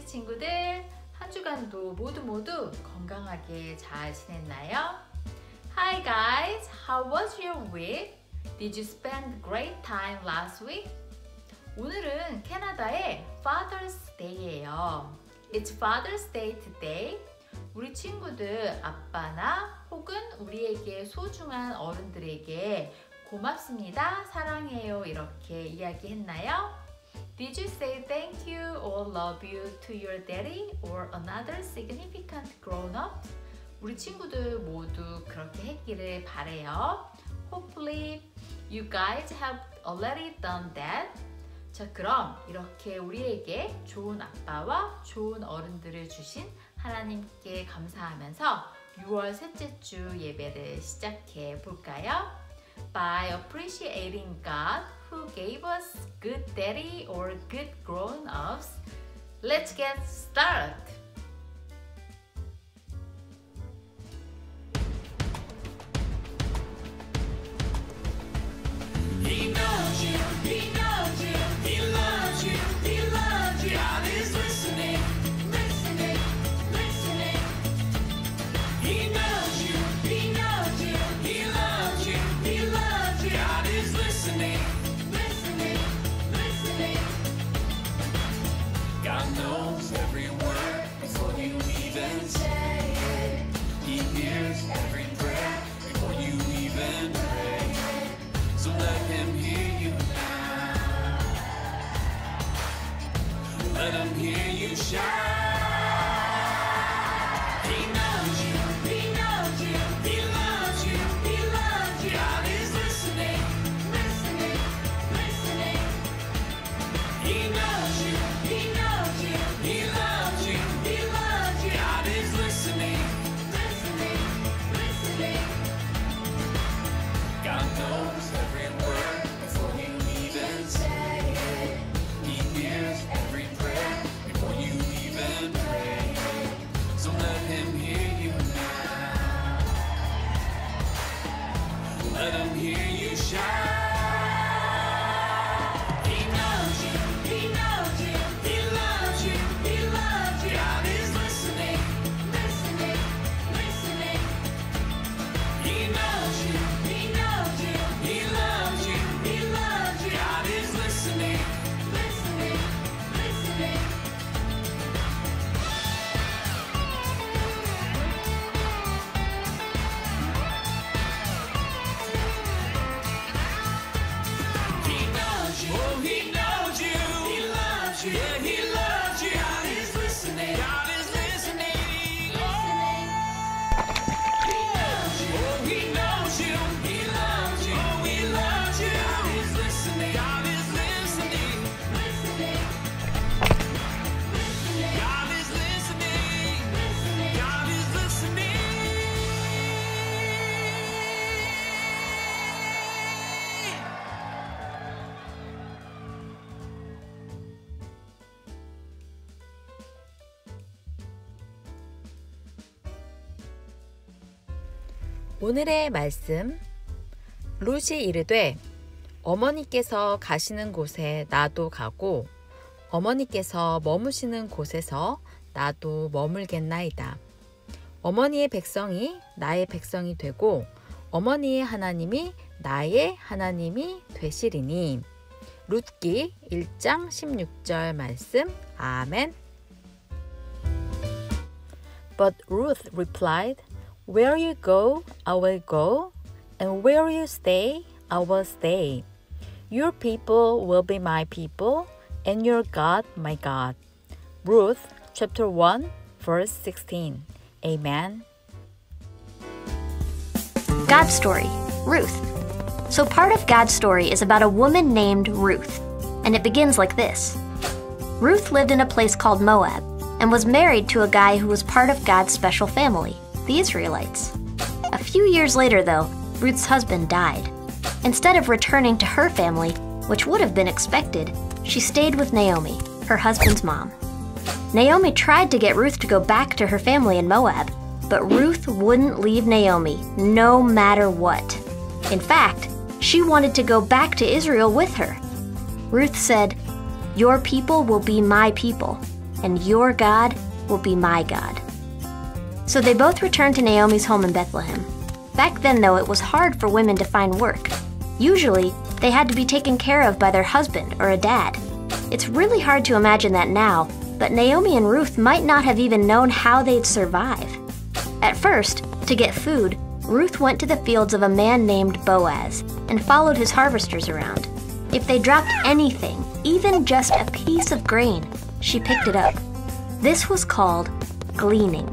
친구들, 한 주간도 모두 건강하게 잘 지냈나요? Hi guys, how was your week? Did you spend a great time last week? 오늘은 캐나다의 Father's Day예요. It's Father's Day today. 우리 친구들 아빠나 혹은 우리에게 소중한 어른들에게 고맙습니다, 사랑해요 이렇게 이야기했나요? Did you say thank you or love you to your daddy or another significant grown-up? 우리 친구들 모두 그렇게 했기를 바래요. Hopefully you guys have already done that. 자, 그럼 이렇게 우리에게 좋은 아빠와 좋은 어른들을 주신 하나님께 감사하면서 6월 셋째 주 예배를 시작해 볼까요? By appreciating God who gave us good daddy or good grown-ups, let's get started! He knows you, he knows you, he loves you, he loves you. God is listening, listening, listening. He knows you, he knows you, he loves you, he loves you. God is listening, listening, listening. God knows every word before you even say it. He hears every prayer before you even pray. So let him hear you now. Let him hear you shout. He knows you, he knows you, he loves you, he loves you. God is listening, listening, listening. He knows you, he knows you, he loves you, he loves you. God is listening, listening, listening. God knows every word before you even say it. He hears every prayer before you even pray. So let him hear you now. Let him hear you shout. He knows you, he knows you, he loves you, he loves you. God is listening, listening, listening. He knows you, he knows you, he loves you, he loves you. God is listening, listening, listening. He knows you, oh, he knows you, he loves you, yeah, he loves you. God is listening, God is listening, He knows you, oh, he knows you, he loves you, oh, he loves you. God is listening, God is listening, listening, listening. God is listening, listening. God is listening. 오늘의 말씀, 룻이 이르되 어머니께서 가시는 곳에 나도 가고 어머니께서 머무시는 곳에서 나도 머물겠나이다. 어머니의 백성이 나의 백성이 되고 어머니의 하나님이 나의 하나님이 되시리니. 룻기 1장 16절 말씀. 아멘. But Ruth replied, Where you go, I will go, and where you stay, I will stay. Your people will be my people, and your God my God. Ruth chapter 1, verse 16. Amen. God's story, Ruth. So part of God's story is about a woman named Ruth, and it begins like this. Ruth lived in a place called Moab, and was married to a guy who was part of God's special family, the Israelites. A few years later, though, Ruth's husband died. Instead of returning to her family, which would have been expected, she stayed with Naomi, her husband's mom. Naomi tried to get Ruth to go back to her family in Moab, but Ruth wouldn't leave Naomi, no matter what. In fact, she wanted to go back to Israel with her. Ruth said, "Your people will be my people, and your God will be my God." So they both returned to Naomi's home in Bethlehem. Back then, though, it was hard for women to find work. Usually, they had to be taken care of by their husband or a dad. It's really hard to imagine that now, but Naomi and Ruth might not have even known how they'd survive. At first, to get food, Ruth went to the fields of a man named Boaz and followed his harvesters around. If they dropped anything, even just a piece of grain, she picked it up. This was called gleaning.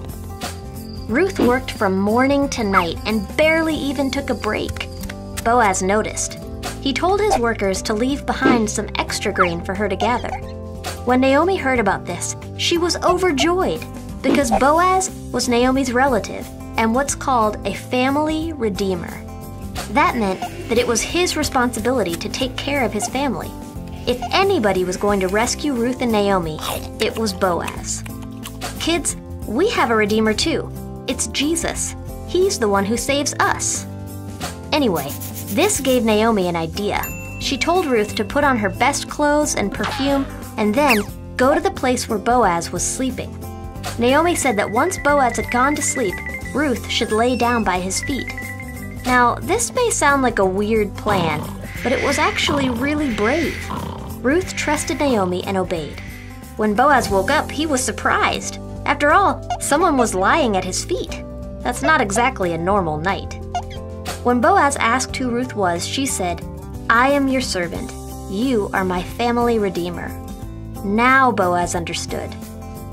Ruth worked from morning to night and barely even took a break. Boaz noticed. He told his workers to leave behind some extra grain for her to gather. When Naomi heard about this, she was overjoyed because Boaz was Naomi's relative and what's called a family redeemer. That meant that it was his responsibility to take care of his family. If anybody was going to rescue Ruth and Naomi, it was Boaz. Kids, we have a redeemer too. It's Jesus. He's the one who saves us. Anyway, this gave Naomi an idea. She told Ruth to put on her best clothes and perfume and then go to the place where Boaz was sleeping. Naomi said that once Boaz had gone to sleep, Ruth should lay down by his feet. Now, this may sound like a weird plan, but it was actually really brave. Ruth trusted Naomi and obeyed. When Boaz woke up, he was surprised. After all, someone was lying at his feet. That's not exactly a normal night. When Boaz asked who Ruth was, she said, "I am your servant. You are my family redeemer." Now Boaz understood.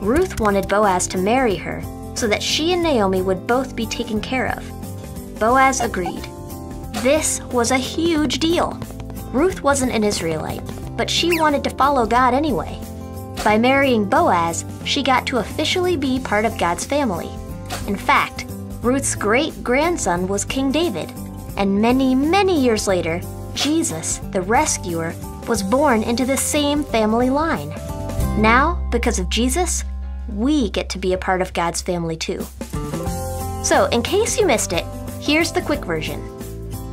Ruth wanted Boaz to marry her so that she and Naomi would both be taken care of. Boaz agreed. This was a huge deal. Ruth wasn't an Israelite, but she wanted to follow God anyway. By marrying Boaz, she got to officially be part of God's family. In fact, Ruth's great-grandson was King David, and many, many years later, Jesus, the rescuer, was born into the same family line. Now, because of Jesus, we get to be a part of God's family too. So, in case you missed it, here's the quick version.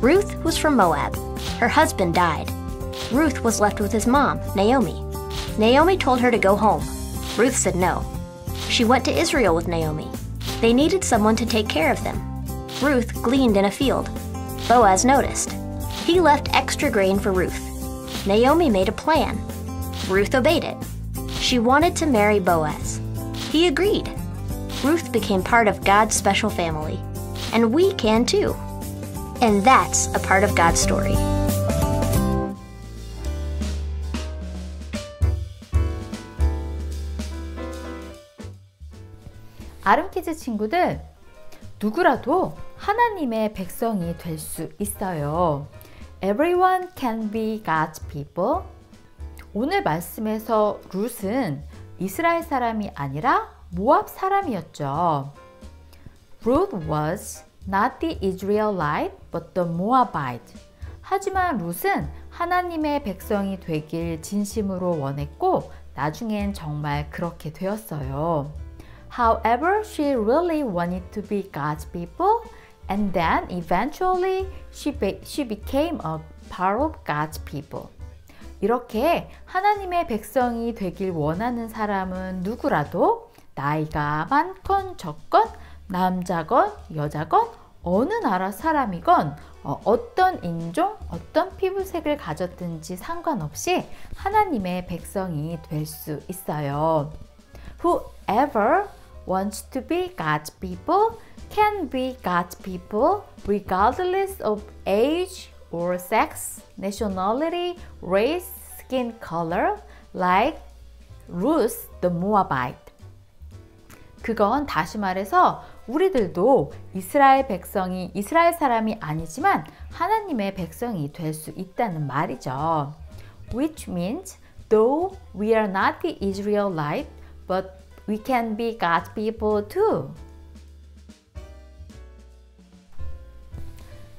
Ruth was from Moab. Her husband died. Ruth was left with his mom, Naomi. Naomi told her to go home. Ruth said no. She went to Israel with Naomi. They needed someone to take care of them. Ruth gleaned in a field. Boaz noticed. He left extra grain for Ruth. Naomi made a plan. Ruth obeyed it. She wanted to marry Boaz. He agreed. Ruth became part of God's special family. And we can too. And that's a part of God's story. 아름키즈 친구들, 누구라도 하나님의 백성이 될 수 있어요. Everyone can be God's people. 오늘 말씀에서 룻은 이스라엘 사람이 아니라 모압 사람이었죠. Ruth was not the Israelite but the Moabite. 하지만 룻은 하나님의 백성이 되길 진심으로 원했고 나중엔 정말 그렇게 되었어요. However, she really wanted to be God's people, and then eventually she became a part of God's people. 이렇게 하나님의 백성이 되길 원하는 사람은 누구라도 나이가 많건 적건 남자건 여자건 어느 나라 사람이건 어떤 인종, 어떤 피부색을 가졌든지 상관없이 하나님의 백성이 될 수 있어요. Whoever wants to be God's people can be God's people regardless of age or sex, nationality, race, skin color, like Ruth the Moabite. 그건 다시 말해서 우리들도 이스라엘 백성이 이스라엘 사람이 아니지만 하나님의 백성이 될 수 있다는 말이죠. Which means though we are not the Israelite, but we can be God's people too.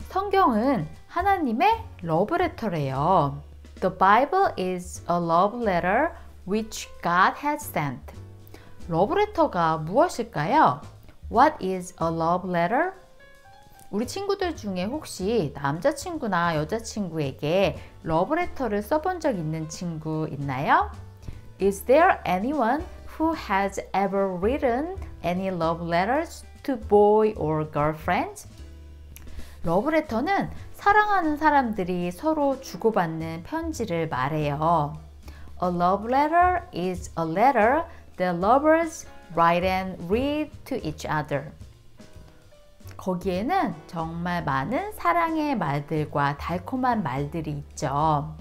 성경은 하나님의 러브레터래요. The Bible is a love letter which God has sent. 러브레터가 무엇일까요? What is a love letter? 우리 친구들 중에 혹시 남자친구나 여자친구에게 러브레터를 써본 적 있는 친구 있나요? Is there anyone who has ever written any love letters to boy or girlfriend? 러브레터는 사랑하는 사람들이 서로 주고받는 편지를 말해요. A love letter is a letter that lovers write and read to each other. 거기에는 정말 많은 사랑의 말들과 달콤한 말들이 있죠.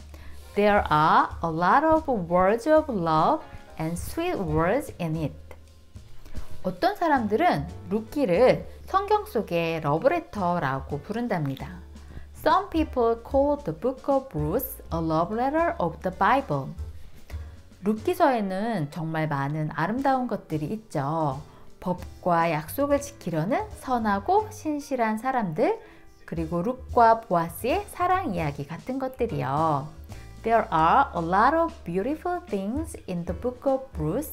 There are a lot of words of love and sweet words in it. 어떤 사람들은 룻기를 성경 속의 러브레터라고 부른답니다. Some people call the book of Ruth a love letter of the Bible. 룻기서에는 정말 많은 아름다운 것들이 있죠. 법과 약속을 지키려는 선하고 신실한 사람들, 그리고 룻과 보아스의 사랑 이야기 같은 것들이요. There are a lot of beautiful things in the book of Ruth.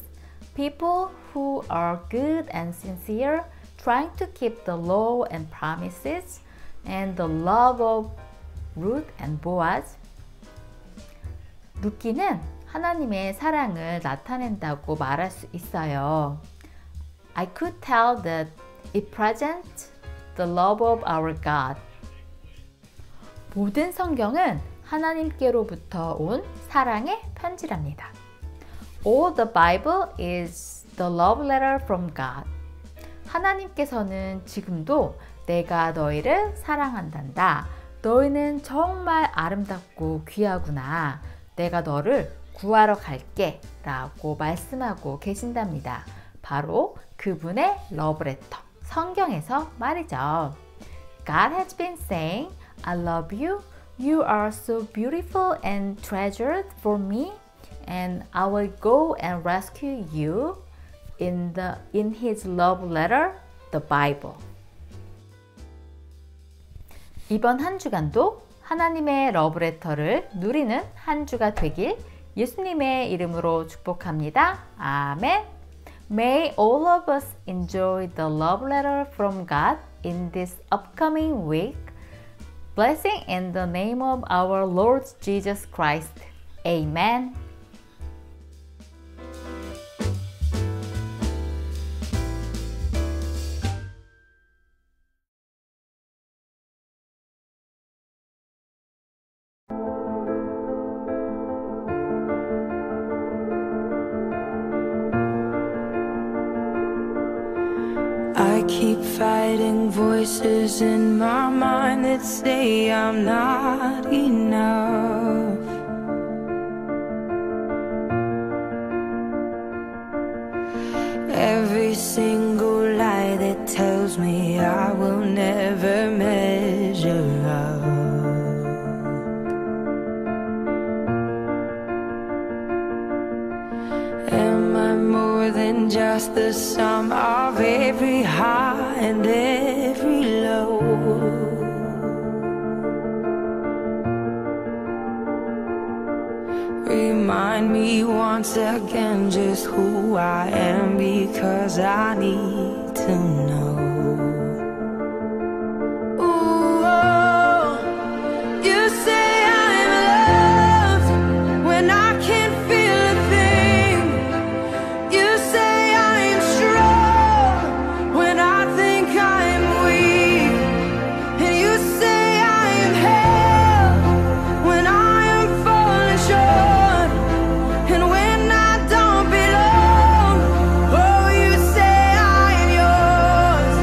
People who are good and sincere, trying to keep the law and promises, and the love of Ruth and Boaz. 룻기는 하나님의 사랑을 나타낸다고 말할 수 있어요. I could tell that it presents the love of our God. 모든 성경은 하나님께로부터 온 사랑의 편지랍니다. All the Bible is the love letter from God. 하나님께서는 지금도 내가 너희를 사랑한단다. 너희는 정말 아름답고 귀하구나. 내가 너를 구하러 갈게 라고 말씀하고 계신답니다. 바로 그분의 러브레터, 성경에서 말이죠. God has been saying, I love you. You are so beautiful and treasured for me. And I will go and rescue you in His love letter, the Bible. 이번 한 주간도 하나님의 러브레터를 누리는 한 주가 되길 예수님의 이름으로 축복합니다. 아멘. May all of us enjoy the love letter from God in this upcoming week. Blessing in the name of our Lord Jesus Christ. Amen. I keep fighting voices in my mind that say I'm not enough. Every single lie that tells me I will never measure up. Am I more than just the sum of every high and every low? Remind me once again just who I am, because I need to know. Ooh, oh, you say I'm loved when I can't feel a thing. You say I'm strong when I think I'm weak. And you say I'm held when I am falling short. And when I don't belong, oh, you say I am yours.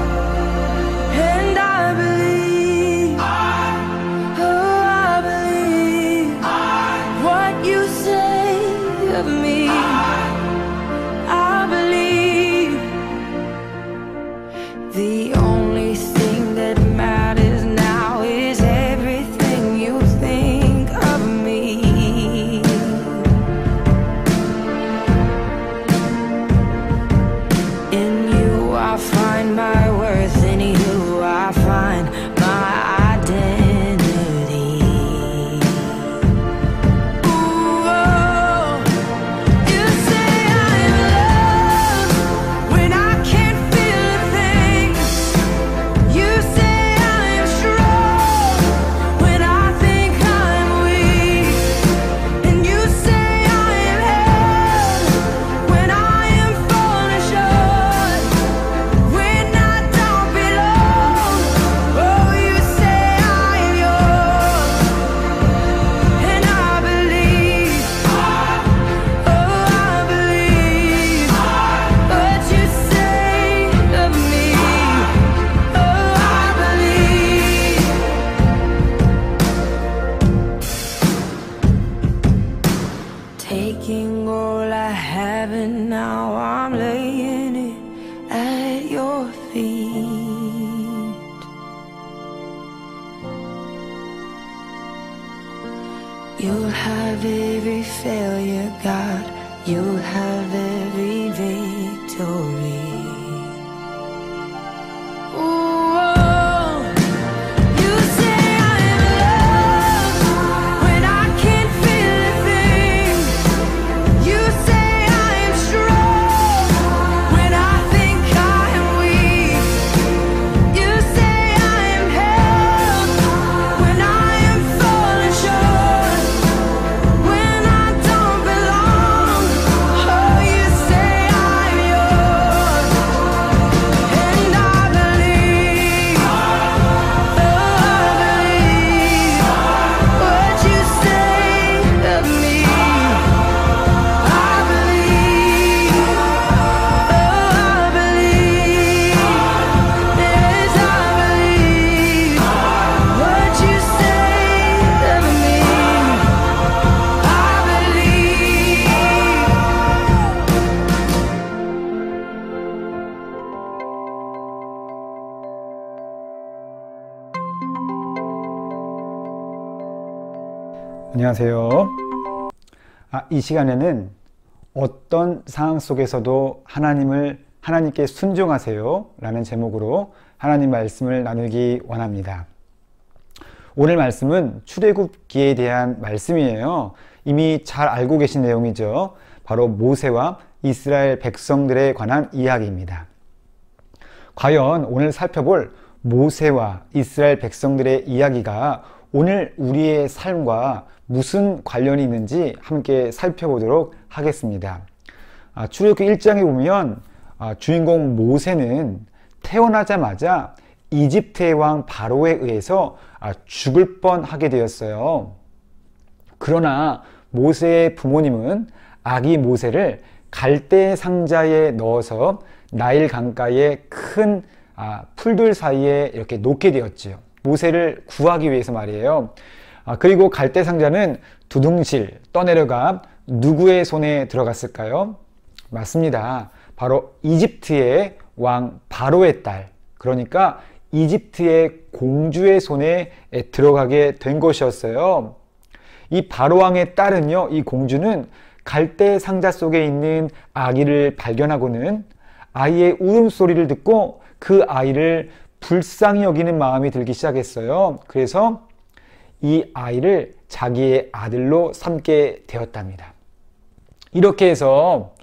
have every failure, God. You'll have every victory. Ooh, you say I'm loved when I can't feel a thing. You say I am strong when I think I am weak. You say I am held when I am falling short, when I don't belong. Oh, you say I'm yours, and I believe, oh, I believe what you say of me. I believe, oh, I believe, yes, I believe what you say of me. I 안녕하세요. 이 시간에는 어떤 상황 속에서도 하나님께 순종하세요 라는 제목으로 하나님 말씀을 나누기 원합니다. 오늘 말씀은 출애굽기에 대한 말씀이에요. 이미 잘 알고 계신 내용이죠. 바로 모세와 이스라엘 백성들에 관한 이야기입니다. 과연 오늘 살펴볼 모세와 이스라엘 백성들의 이야기가 오늘 우리의 삶과 무슨 관련이 있는지 함께 살펴보도록 하겠습니다. 출애굽기 1장에 보면 주인공 모세는 태어나자마자 이집트의 왕 바로에 의해서 죽을 뻔하게 되었어요. 그러나 모세의 부모님은 아기 모세를 갈대 상자에 넣어서 나일 강가의 큰 풀들 사이에 이렇게 놓게 되었지요. 모세를 구하기 위해서 말이에요. 그리고 갈대 상자는 두둥실 떠내려가 누구의 손에 들어갔을까요? 맞습니다. 바로 이집트의 왕 바로의 딸, 그러니까 이집트의 공주의 손에 들어가게 된 것이었어요. 이 바로 왕의 딸은요, 이 공주는 갈대 상자 속에 있는 아기를 발견하고는 아이의 울음소리를 듣고 그 아이를 불쌍히 여기는 마음이 들기 시작했어요. 그래서 이 아이를 자기의 아들로 삼게 되었답니다. 이렇게 해서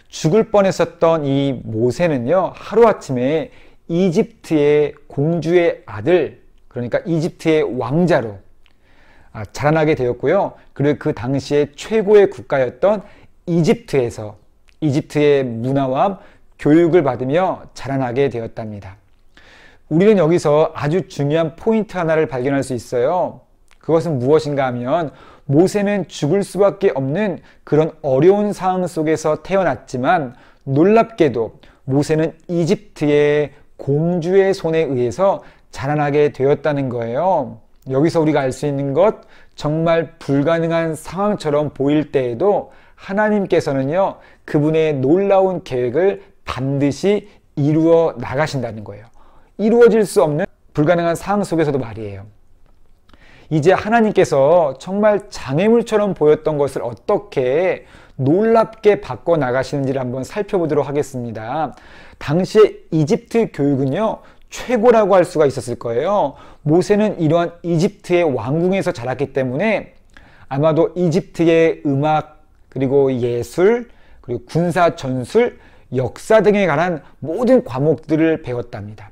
죽을 뻔했었던 이 모세는요, 하루아침에 이집트의 공주의 아들, 그러니까 이집트의 왕자로 자라나게 되었고요. 그리고 그 당시에 최고의 국가였던 이집트에서 이집트의 문화와 교육을 받으며 자라나게 되었답니다. 우리는 여기서 아주 중요한 포인트 하나를 발견할 수 있어요. 그것은 무엇인가 하면 모세는 죽을 수밖에 없는 그런 어려운 상황 속에서 태어났지만 놀랍게도 모세는 이집트의 공주의 손에 의해서 자라나게 되었다는 거예요. 여기서 우리가 알 수 있는 것, 정말 불가능한 상황처럼 보일 때에도 하나님께서는요, 그분의 놀라운 계획을 반드시 이루어 나가신다는 거예요. 이루어질 수 없는 불가능한 상황 속에서도 말이에요. 이제 하나님께서 정말 장애물처럼 보였던 것을 어떻게 놀랍게 바꿔 나가시는지를 한번 살펴보도록 하겠습니다. 당시에 이집트 교육은요, 최고라고 할 수가 있었을 거예요. 모세는 이러한 이집트의 왕궁에서 자랐기 때문에 아마도 이집트의 음악, 그리고 예술, 그리고 군사 전술, 역사 등에 관한 모든 과목들을 배웠답니다.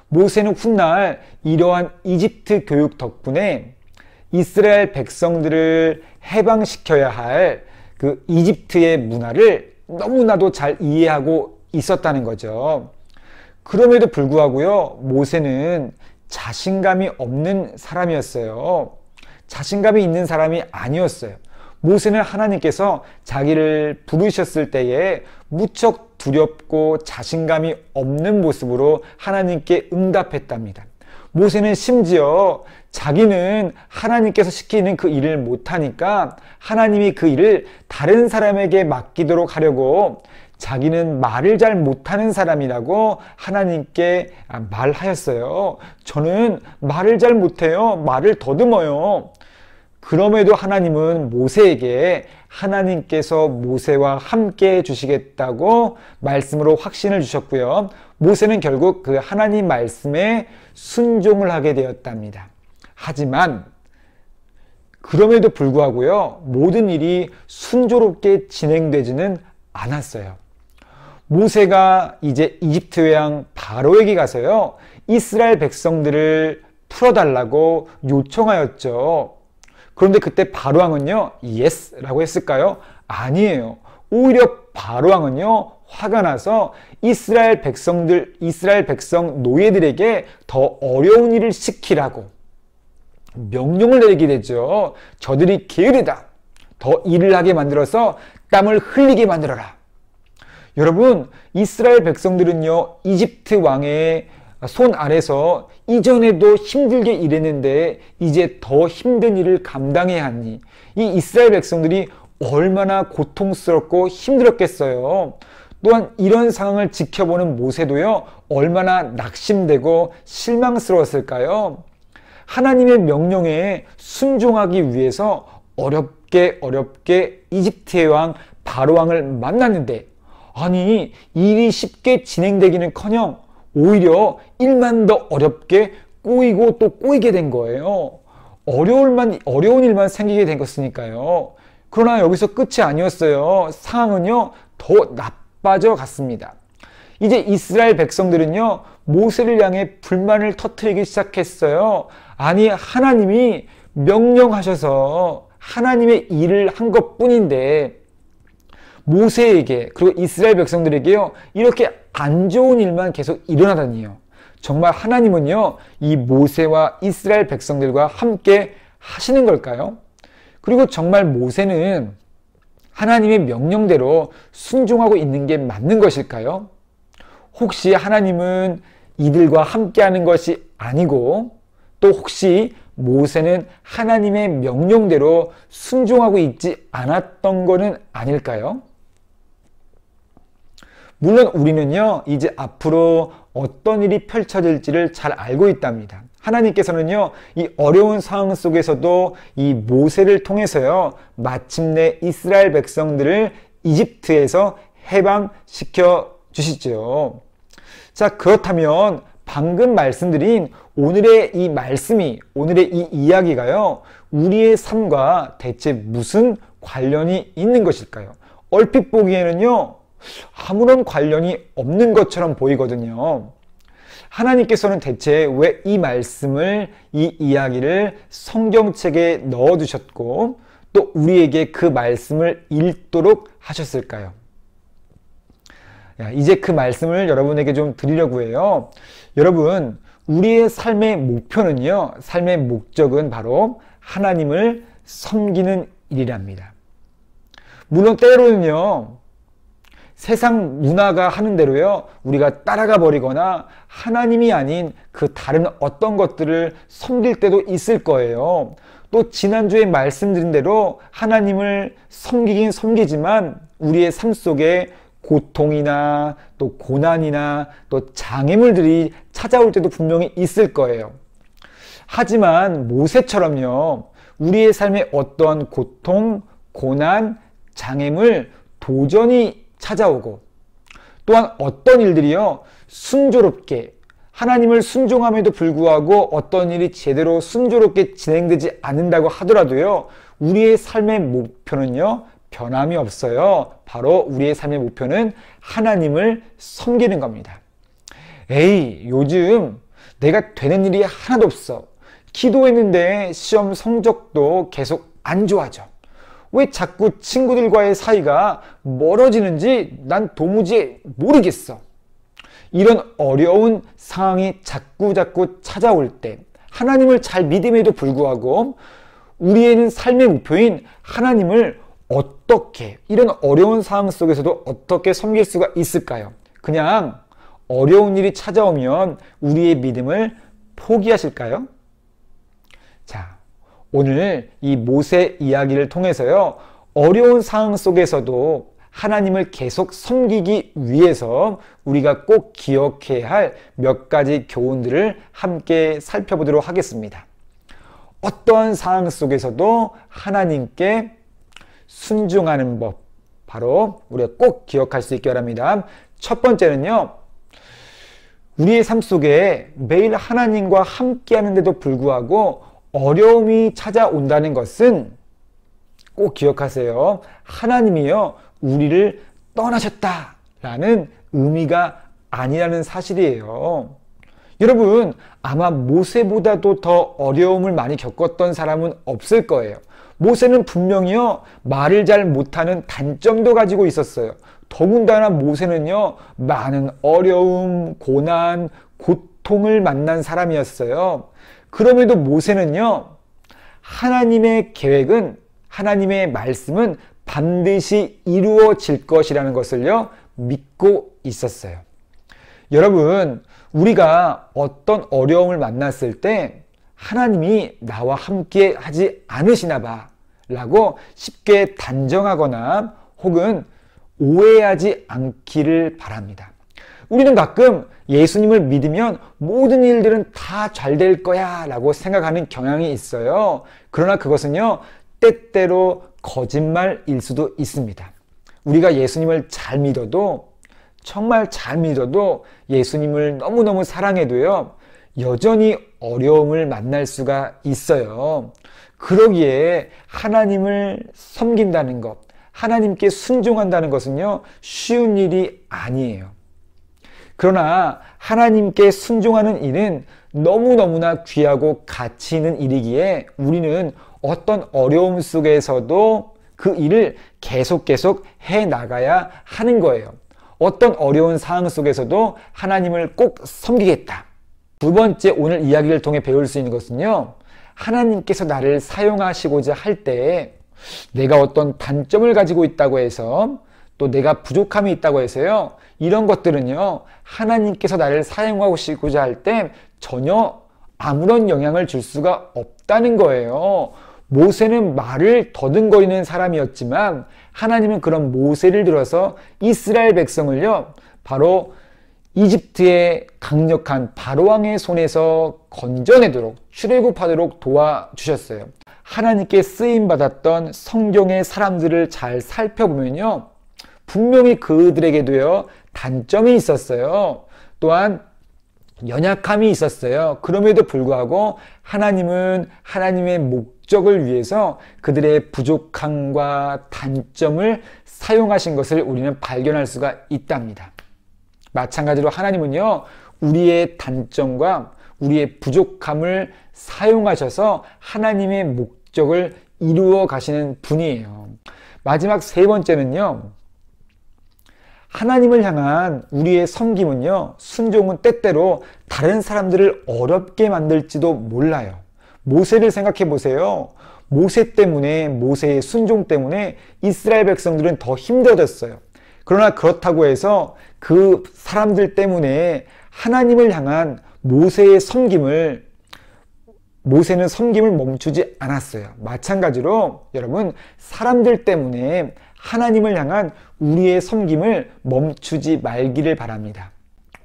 모세는 훗날 이러한 이집트 교육 덕분에 이스라엘 백성들을 해방시켜야 할 그 이집트의 문화를 너무나도 잘 이해하고 있었다는 거죠. 그럼에도 불구하고요, 모세는 자신감이 없는 사람이었어요. 자신감이 있는 사람이 아니었어요. 모세는 하나님께서 자기를 부르셨을 때에 무척 두렵고 자신감이 없는 모습으로 하나님께 응답했답니다. 모세는 심지어 자기는 하나님께서 시키는 그 일을 못하니까 하나님이 그 일을 다른 사람에게 맡기도록 하려고 자기는 말을 잘 못하는 사람이라고 하나님께 말하였어요. 저는 말을 잘 못해요. 말을 더듬어요. 그럼에도 하나님은 모세에게 하나님께서 모세와 함께 해주시겠다고 말씀으로 확신을 주셨고요. 모세는 결국 그 하나님 말씀에 순종을 하게 되었답니다. 하지만 그럼에도 불구하고요, 모든 일이 순조롭게 진행되지는 않았어요. 모세가 이제 이집트 외왕 바로에게 가서요, 이스라엘 백성들을 풀어달라고 요청하였죠. 그런데 그때 바로왕은요, 예스라고 했을까요? 아니에요. 오히려 바로왕은요, 화가 나서 이스라엘 백성 노예들에게 더 어려운 일을 시키라고 명령을 내리게 되죠. 저들이 게으르다. 더 일을 하게 만들어서 땀을 흘리게 만들어라. 여러분, 이스라엘 백성들은요, 이집트 왕의 손 아래서 이전에도 힘들게 일했는데 이제 더 힘든 일을 감당해야 하니 이 이스라엘 백성들이 얼마나 고통스럽고 힘들었겠어요. 또한 이런 상황을 지켜보는 모세도요, 얼마나 낙심되고 실망스러웠을까요? 하나님의 명령에 순종하기 위해서 어렵게 이집트의 왕 바로왕을 만났는데, 아니 일이 쉽게 진행되기는커녕 오히려 일만 더 어렵게 꼬이고 또 꼬이게 된 거예요. 어려운 일만 생기게 된 것이니까요. 그러나 여기서 끝이 아니었어요. 상황은요, 더 나빠져 갔습니다. 이제 이스라엘 백성들은요, 모세를 향해 불만을 터뜨리기 시작했어요. 아니, 하나님이 명령하셔서 하나님의 일을 한 것뿐인데 모세에게, 그리고 이스라엘 백성들에게요, 이렇게 안 좋은 일만 계속 일어나다니요. 정말 하나님은요, 이 모세와 이스라엘 백성들과 함께 하시는 걸까요? 그리고 정말 모세는 하나님의 명령대로 순종하고 있는 게 맞는 것일까요? 혹시 하나님은 이들과 함께하는 것이 아니고, 또 혹시 모세는 하나님의 명령대로 순종하고 있지 않았던 것은 아닐까요? 물론 우리는요, 이제 앞으로 어떤 일이 펼쳐질지를 잘 알고 있답니다. 하나님께서는요, 이 어려운 상황 속에서도 이 모세를 통해서요, 마침내 이스라엘 백성들을 이집트에서 해방시켜 주시죠. 자, 그렇다면 방금 말씀드린 오늘의 이 말씀이, 오늘의 이 이야기가요, 우리의 삶과 대체 무슨 관련이 있는 것일까요? 얼핏 보기에는요, 아무런 관련이 없는 것처럼 보이거든요. 하나님께서는 대체 왜 이 말씀을, 이 이야기를 성경책에 넣어두셨고 또 우리에게 그 말씀을 읽도록 하셨을까요? 이제 그 말씀을 여러분에게 좀 드리려고 해요. 여러분, 우리의 삶의 목표는요, 삶의 목적은 바로 하나님을 섬기는 일이랍니다. 물론 때로는요, 세상 문화가 하는 대로요, 우리가 따라가 버리거나 하나님이 아닌 그 다른 어떤 것들을 섬길 때도 있을 거예요. 또 지난주에 말씀드린 대로 하나님을 섬기긴 섬기지만 우리의 삶 속에 고통이나 또 고난이나 또 장애물들이 찾아올 때도 분명히 있을 거예요. 하지만 모세처럼요, 우리의 삶에 어떠한 고통, 고난, 장애물, 도전이 찾아오고 또한 어떤 일들이요, 순조롭게 하나님을 순종함에도 불구하고 어떤 일이 제대로 순조롭게 진행되지 않는다고 하더라도요, 우리의 삶의 목표는요, 변함이 없어요. 바로 우리의 삶의 목표는 하나님을 섬기는 겁니다. 에이, 요즘 내가 되는 일이 하나도 없어. 기도했는데 시험 성적도 계속 안 좋아져. 왜 자꾸 친구들과의 사이가 멀어지는지 난 도무지 모르겠어. 이런 어려운 상황이 자꾸 찾아올 때 하나님을 잘 믿음에도 불구하고 우리에는 삶의 목표인 하나님을 어떻게, 이런 어려운 상황 속에서도 어떻게 섬길 수가 있을까요? 그냥 어려운 일이 찾아오면 우리의 믿음을 포기하실까요? 자, 오늘 이 모세 이야기를 통해서요, 어려운 상황 속에서도 하나님을 계속 섬기기 위해서 우리가 꼭 기억해야 할 몇 가지 교훈들을 함께 살펴보도록 하겠습니다. 어떠한 상황 속에서도 하나님께 순종하는 법, 바로 우리가 꼭 기억할 수 있기 바랍니다. 첫 번째는요, 우리의 삶 속에 매일 하나님과 함께 하는데도 불구하고 어려움이 찾아온다는 것은 꼭 기억하세요. 하나님이요, 우리를 떠나셨다라는 의미가 아니라는 사실이에요. 여러분, 아마 모세보다도 더 어려움을 많이 겪었던 사람은 없을 거예요. 모세는 분명히요, 말을 잘 못하는 단점도 가지고 있었어요. 더군다나 모세는요, 많은 어려움, 고난, 고통을 만난 사람이었어요. 그럼에도 모세는요, 하나님의 계획은, 하나님의 말씀은 반드시 이루어질 것이라는 것을요, 믿고 있었어요. 여러분, 우리가 어떤 어려움을 만났을 때 하나님이 나와 함께 하지 않으시나 봐 라고 쉽게 단정하거나 혹은 오해하지 않기를 바랍니다. 우리는 가끔 예수님을 믿으면 모든 일들은 다 잘 될 거야 라고 생각하는 경향이 있어요. 그러나 그것은요, 때때로 거짓말일 수도 있습니다. 우리가 예수님을 잘 믿어도, 정말 잘 믿어도, 예수님을 너무너무 사랑해도요, 여전히 어려움을 만날 수가 있어요. 그러기에 하나님을 섬긴다는 것, 하나님께 순종한다는 것은요, 쉬운 일이 아니에요. 그러나 하나님께 순종하는 일은 너무너무나 귀하고 가치 있는 일이기에 우리는 어떤 어려움 속에서도 그 일을 계속 해 나가야 하는 거예요. 어떤 어려운 상황 속에서도 하나님을 꼭 섬기겠다. 두 번째, 오늘 이야기를 통해 배울 수 있는 것은요, 하나님께서 나를 사용하시고자 할 때 내가 어떤 단점을 가지고 있다고 해서, 또 내가 부족함이 있다고 해서요, 이런 것들은요, 하나님께서 나를 사용하시고자 할 때 전혀 아무런 영향을 줄 수가 없다는 거예요. 모세는 말을 더듬거리는 사람이었지만 하나님은 그런 모세를 들어서 이스라엘 백성을요, 바로 이집트의 강력한 바로왕의 손에서 건져내도록, 출애굽하도록 도와주셨어요. 하나님께 쓰임받았던 성경의 사람들을 잘 살펴보면요, 분명히 그들에게도요, 단점이 있었어요. 또한 연약함이 있었어요. 그럼에도 불구하고 하나님은 하나님의 목적을 위해서 그들의 부족함과 단점을 사용하신 것을 우리는 발견할 수가 있답니다. 마찬가지로 하나님은요, 우리의 단점과 우리의 부족함을 사용하셔서 하나님의 목적을 이루어 가시는 분이에요. 마지막 세 번째는요, 하나님을 향한 우리의 섬김은요, 순종은 때때로 다른 사람들을 어렵게 만들지도 몰라요. 모세를 생각해 보세요. 모세 때문에, 모세의 순종 때문에 이스라엘 백성들은 더 힘들어졌어요. 그러나 그렇다고 해서 그 사람들 때문에 하나님을 향한 모세의 섬김을, 모세는 섬김을 멈추지 않았어요. 마찬가지로 여러분, 사람들 때문에 하나님을 향한 우리의 섬김을 멈추지 말기를 바랍니다.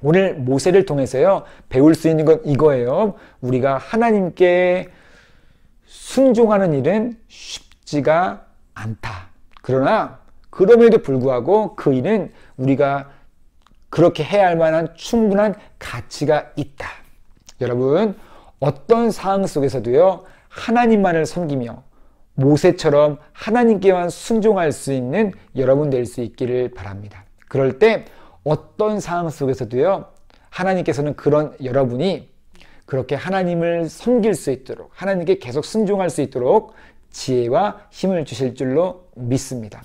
오늘 모세를 통해서요, 배울 수 있는 건 이거예요. 우리가 하나님께 순종하는 일은 쉽지가 않다. 그러나 그럼에도 불구하고 그 일은 우리가 그렇게 해야 할 만한 충분한 가치가 있다. 여러분, 어떤 상황 속에서도요, 하나님만을 섬기며 모세처럼 하나님께만 순종할 수 있는 여러분 될 수 있기를 바랍니다. 그럴 때 어떤 상황 속에서도요, 하나님께서는 그런 여러분이 그렇게 하나님을 섬길 수 있도록, 하나님께 계속 순종할 수 있도록 지혜와 힘을 주실 줄로 믿습니다.